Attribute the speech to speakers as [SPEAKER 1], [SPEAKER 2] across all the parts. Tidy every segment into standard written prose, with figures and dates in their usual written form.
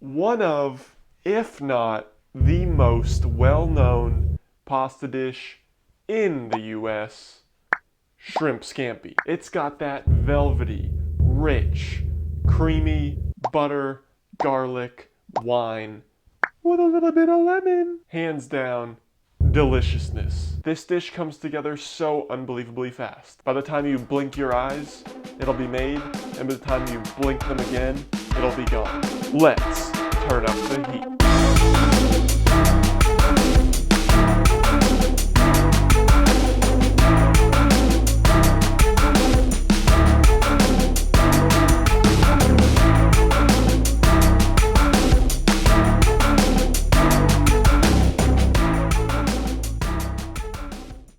[SPEAKER 1] one of, if not the most well-known pasta dish in the US, shrimp scampi. It's got that velvety, rich, creamy butter, garlic, wine, with a little bit of lemon. Hands down, deliciousness. This dish comes together so unbelievably fast. By the time you blink your eyes, it'll be made, and by the time you blink them again, it'll be gone. Let's turn up the heat.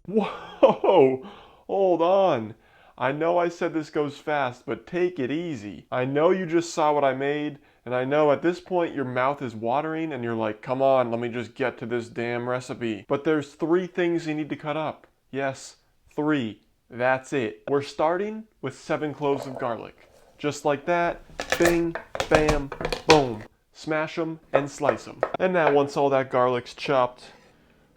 [SPEAKER 1] Whoa, hold on. I know I said this goes fast, but take it easy. I know you just saw what I made, and I know at this point your mouth is watering and you're like, come on, let me just get to this damn recipe. But there's 3 things you need to cut up. Yes, 3. That's it. We're starting with 7 cloves of garlic. Just like that, bing, bam, boom. Smash them and slice them. And now once all that garlic's chopped,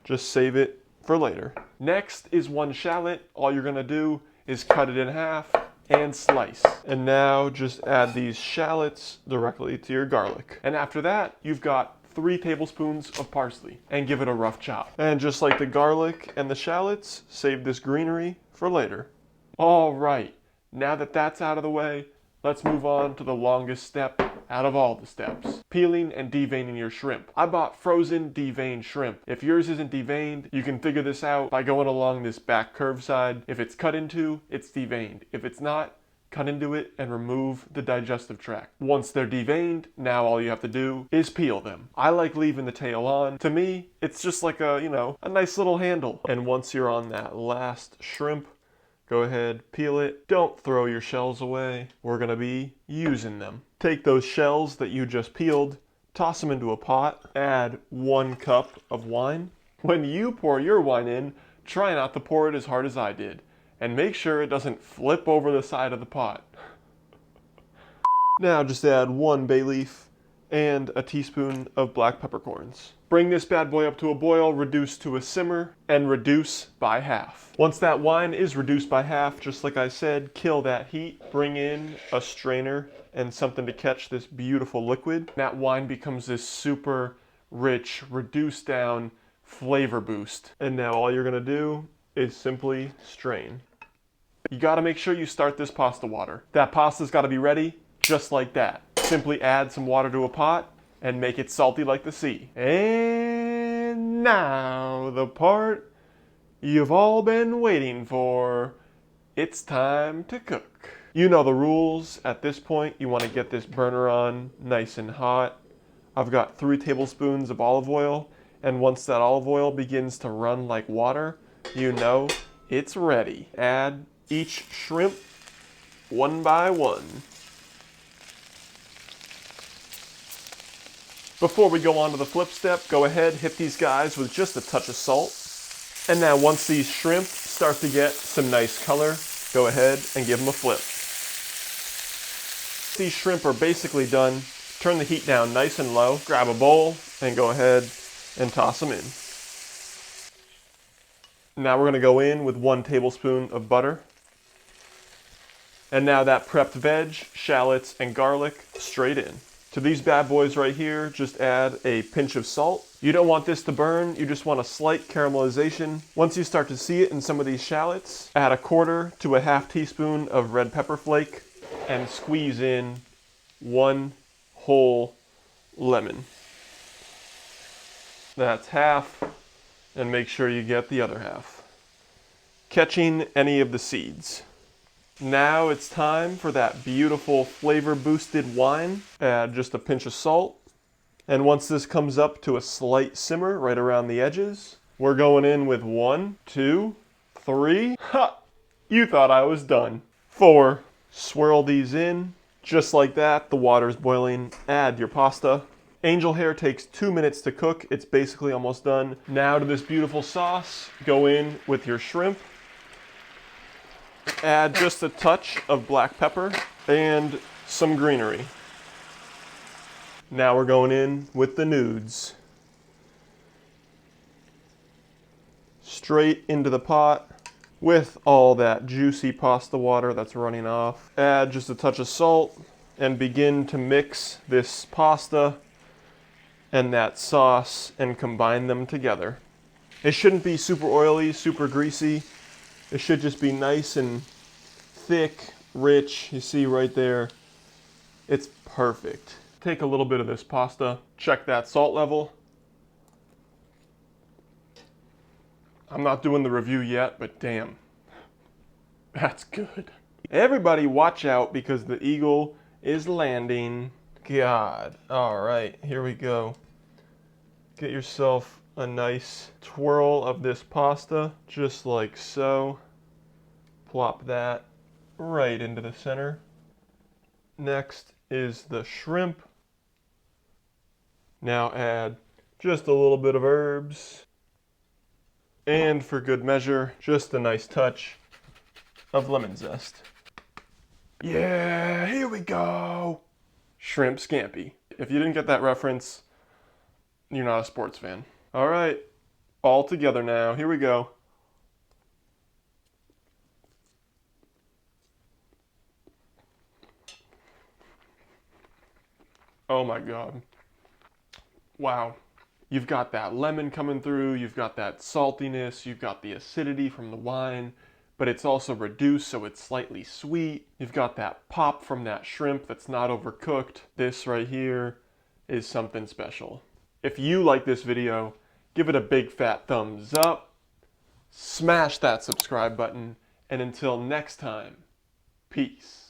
[SPEAKER 1] just save it for later. Next is 1 shallot. All you're gonna do is cut it in half and slice. And now just add these shallots directly to your garlic. And after that, you've got 3 tablespoons of parsley and give it a rough chop. And just like the garlic and the shallots, save this greenery for later. All right, now that that's out of the way, let's move on to the longest step out of all the steps. Peeling and deveining your shrimp. I bought frozen deveined shrimp. If yours isn't deveined, you can figure this out by going along this back curved side. If it's cut into, it's deveined. If it's not, cut into it and remove the digestive tract. Once they're deveined, now all you have to do is peel them. I like leaving the tail on. To me, it's just like a nice little handle. And once you're on that last shrimp, go ahead, peel it. Don't throw your shells away. We're gonna be using them. Take those shells that you just peeled, toss them into a pot, add 1 cup of wine. When you pour your wine in, try not to pour it as hard as I did, and make sure it doesn't flip over the side of the pot. Now just add 1 bay leaf and a teaspoon of black peppercorns. Bring this bad boy up to a boil, reduce to a simmer, and reduce by half. Once that wine is reduced by half, just like I said, kill that heat. Bring in a strainer and something to catch this beautiful liquid. That wine becomes this super rich, reduced down flavor boost. And now all you're gonna do is simply strain. You gotta make sure you start this pasta water. That pasta's gotta be ready just like that. Simply add some water to a pot and make it salty like the sea. And now the part you've all been waiting for. It's time to cook. You know the rules. At this point, you want to get this burner on nice and hot. I've got 3 tablespoons of olive oil, and once that olive oil begins to run like water, you know it's ready. Add each shrimp 1 by 1. Before we go on to the flip step, go ahead, hit these guys with just a touch of salt. And now once these shrimp start to get some nice color, go ahead and give them a flip. These shrimp are basically done. Turn the heat down nice and low, grab a bowl, and go ahead and toss them in. Now we're gonna go in with 1 tablespoon of butter. And now that prepped veg, shallots, and garlic straight in. To these bad boys right here, just add a pinch of salt. You don't want this to burn, you just want a slight caramelization. Once you start to see it in some of these shallots, add 1/4 to a 1/2 teaspoon of red pepper flake and squeeze in 1 whole lemon. That's half, and make sure you get the other half, catching any of the seeds. Now it's time for that beautiful flavor boosted wine. Add just a pinch of salt. And once this comes up to a slight simmer right around the edges, we're going in with 1, 2, 3. Ha! You thought I was done. 4. Swirl these in. Just like that, the water's boiling. Add your pasta. Angel hair takes 2 minutes to cook. It's basically almost done. Now to this beautiful sauce, go in with your shrimp. Add just a touch of black pepper and some greenery. Now we're going in with the nudes. Straight into the pot with all that juicy pasta water that's running off. Add just a touch of salt and begin to mix this pasta and that sauce and combine them together. It shouldn't be super oily, super greasy. It should just be nice and thick, rich. You see right there, it's perfect. Take a little bit of this pasta, check that salt level. I'm not doing the review yet, but damn, that's good. Everybody watch out because the eagle is landing. God, all right, here we go. Get yourself a nice twirl of this pasta, just like so. Plop that right into the center. Next is the shrimp. Now add just a little bit of herbs. And for good measure, just a nice touch of lemon zest. Yeah, here we go. Shrimp scampi. If you didn't get that reference, you're not a sports fan. All right, all together now. Here we go. Oh my God. Wow. You've got that lemon coming through, you've got that saltiness, you've got the acidity from the wine, but it's also reduced so it's slightly sweet. You've got that pop from that shrimp that's not overcooked. This right here is something special. If you like this video, give it a big fat thumbs up, smash that subscribe button, and until next time, peace.